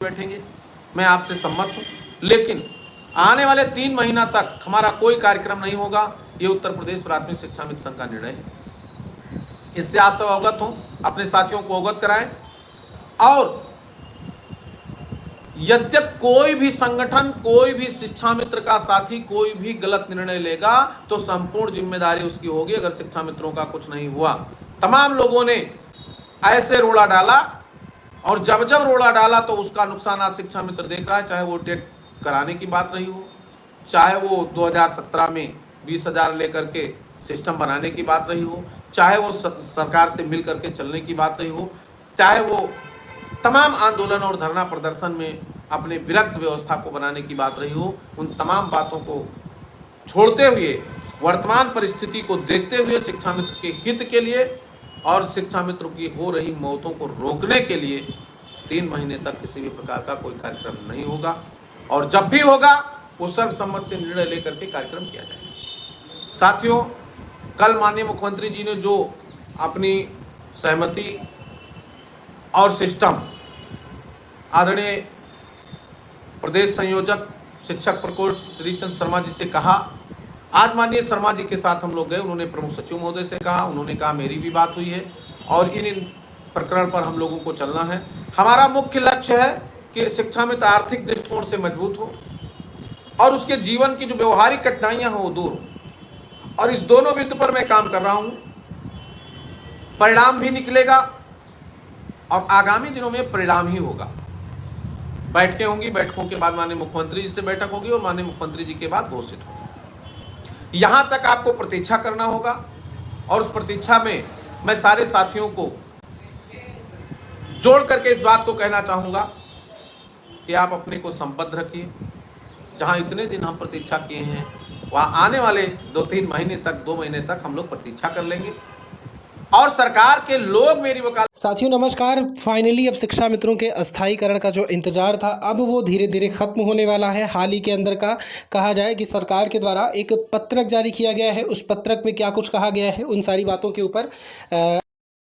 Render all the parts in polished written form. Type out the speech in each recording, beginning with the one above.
बैठेंगे, मैं आपसे सम्मत हूं, लेकिन आने वाले 3 महीना तक हमारा कोई कार्यक्रम नहीं होगा। ये उत्तर प्रदेश प्राथमिक शिक्षा मित्र संघ का निर्णय है। इससे आप सब अवगत हों, अपने साथियों को अवगत कराएं। और यद्यप कोई भी संगठन, कोई भी शिक्षा मित्र का साथी कोई भी गलत निर्णय लेगा तो संपूर्ण जिम्मेदारी उसकी होगी। अगर शिक्षा मित्रों का कुछ नहीं हुआ, तमाम लोगों ने ऐसे रोड़ा डाला और जब जब रोड़ा डाला तो उसका नुकसान आज शिक्षा मित्र देख रहा है। चाहे वो टेट कराने की बात रही हो, चाहे वो 2017 में 20,000 लेकर के सिस्टम बनाने की बात रही हो, चाहे वो सरकार से मिल करके चलने की बात रही हो, चाहे वो तमाम आंदोलन और धरना प्रदर्शन में अपने विरक्त व्यवस्था को बनाने की बात रही हो, उन तमाम बातों को छोड़ते हुए वर्तमान परिस्थिति को देखते हुए शिक्षा मित्र के हित के लिए और शिक्षा मित्रों की हो रही मौतों को रोकने के लिए 3 महीने तक किसी भी प्रकार का कोई कार्यक्रम नहीं होगा। और जब भी होगा वो सर्वसम्मत से निर्णय लेकर के कार्यक्रम किया जाएगा। साथियों, कल माननीय मुख्यमंत्री जी ने जो अपनी सहमति और सिस्टम आदरणीय प्रदेश संयोजक शिक्षक प्रकोष्ठ श्री चंद शर्मा जी से कहा, आज माननीय शर्मा जी के साथ हम लोग गए, उन्होंने प्रमुख सचिव महोदय से कहा, उन्होंने कहा मेरी भी बात हुई है और इन प्रकरण पर हम लोगों को चलना है। हमारा मुख्य लक्ष्य है कि शिक्षा में आर्थिक दृष्टिकोण से मजबूत हो और उसके जीवन की जो व्यवहारिक कठिनाइयां हो वो दूर हो। और इस दोनों बिंदु पर मैं काम कर रहा हूं। परिणाम भी निकलेगा और आगामी दिनों में परिणाम ही होगा। बैठकें होंगी, बैठकों के बाद माननीय मुख्यमंत्री जी से बैठक होगी और माननीय मुख्यमंत्री जी के बाद घोषित होगी। यहां तक आपको प्रतीक्षा करना होगा और उस प्रतीक्षा में मैं सारे साथियों को जोड़ करके इस बात को कहना चाहूंगा कि आप अपने को संबद्ध रखिए। जहां इतने दिन हम प्रतीक्षा किए हैं वहां आने वाले 2-3 महीने तक, 2 महीने तक हम लोग प्रतीक्षा कर लेंगे और सरकार के लोग मेरी वकालत। साथियों नमस्कार। फाइनली अब शिक्षा मित्रों के अस्थायीकरण का जो इंतजार था अब वो धीरे धीरे खत्म होने वाला है। हाल ही के अंदर का कहा जाए कि सरकार के द्वारा एक पत्रक जारी किया गया है। उस पत्रक में क्या कुछ कहा गया है उन सारी बातों के ऊपर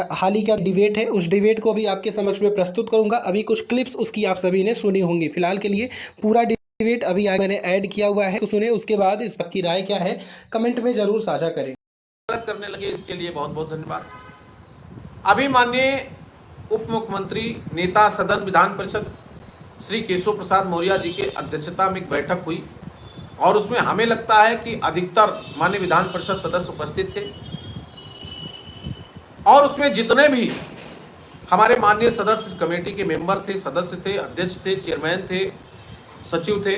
हाल ही का डिबेट है, उस डिबेट को भी आपके समक्ष में प्रस्तुत करूंगा। अभी कुछ क्लिप्स उसकी आप सभी ने सुनी होंगी। फिलहाल के लिए पूरा डिबेट अभी मैंने ऐड किया हुआ है, तो सुने। उसके बाद इस की राय क्या है कमेंट में जरूर साझा करें। करने लगे इसके लिए बहुत बहुत धन्यवाद। अभी माननीय उप मुख्यमंत्री नेता सदन विधान परिषद श्री केशव प्रसाद मौर्य जी के अध्यक्षता में एक बैठक हुई और उसमें हमें लगता है कि अधिकतर माननीय विधान परिषद सदस्य उपस्थित थे और उसमें जितने भी हमारे माननीय सदस्य कमेटी के मेंबर थे, सदस्य थे, अध्यक्ष थे, चेयरमैन थे, सचिव थे,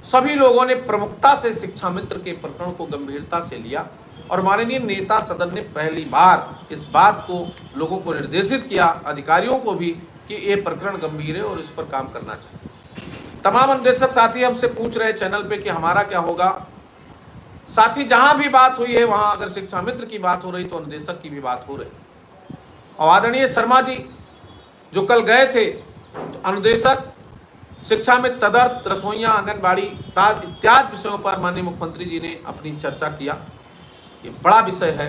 सभी लोगों ने प्रमुखता से शिक्षा मित्र के प्रकरण को गंभीरता से लिया और माननीय नेता सदन ने पहली बार इस बात को लोगों को निर्देशित किया, अधिकारियों को भी, कि ये प्रकरण गंभीर है और इस पर काम करना चाहिए। तमाम अनुदेशक साथी हमसे पूछ रहे चैनल पे कि हमारा क्या होगा। साथी, जहां भी बात हुई है वहां अगर शिक्षा मित्र की बात हो रही तो अनुदेशक की भी बात हो रही। और आदरणीय शर्मा जी जो कल गए थे तो अनुदेशक शिक्षा में तदर्थ, रसोइयां, आंगनबाड़ी इत्यादि विषयों पर माननीय मुख्यमंत्री जी ने अपनी चर्चा किया। ये बड़ा विषय है,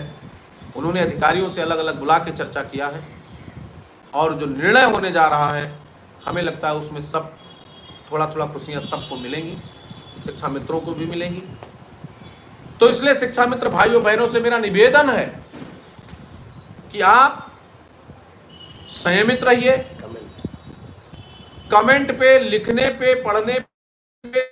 उन्होंने अधिकारियों से अलग अलग बुला के चर्चा किया है और जो निर्णय होने जा रहा है हमें लगता है उसमें सब थोड़ा थोड़ा खुशियां सबको मिलेंगी, शिक्षा मित्रों को भी मिलेंगी। तो इसलिए शिक्षा मित्र भाइयों बहनों से मेरा निवेदन है कि आप संयमित रहिए। कमेंट पे, लिखने पे, पढ़ने पे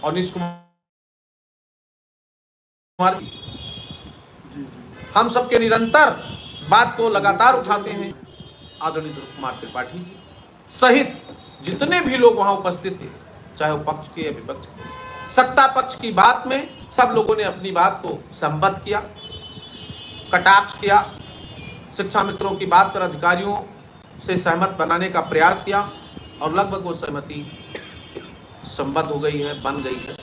और नीतीश कुमार हम सबके निरंतर बात को लगातार उठाते हैं। आदरणीय ध्रुव कुमार त्रिपाठी जी सहित जितने भी लोग वहां उपस्थित थे, चाहे वो पक्ष के या विपक्ष के, सत्ता पक्ष की बात में सब लोगों ने अपनी बात को संबद्ध किया, कटाक्ष किया, शिक्षा मित्रों की बात पर अधिकारियों से सहमत बनाने का प्रयास किया और लगभग वो सहमति संबद्ध हो गई है, बन गई है।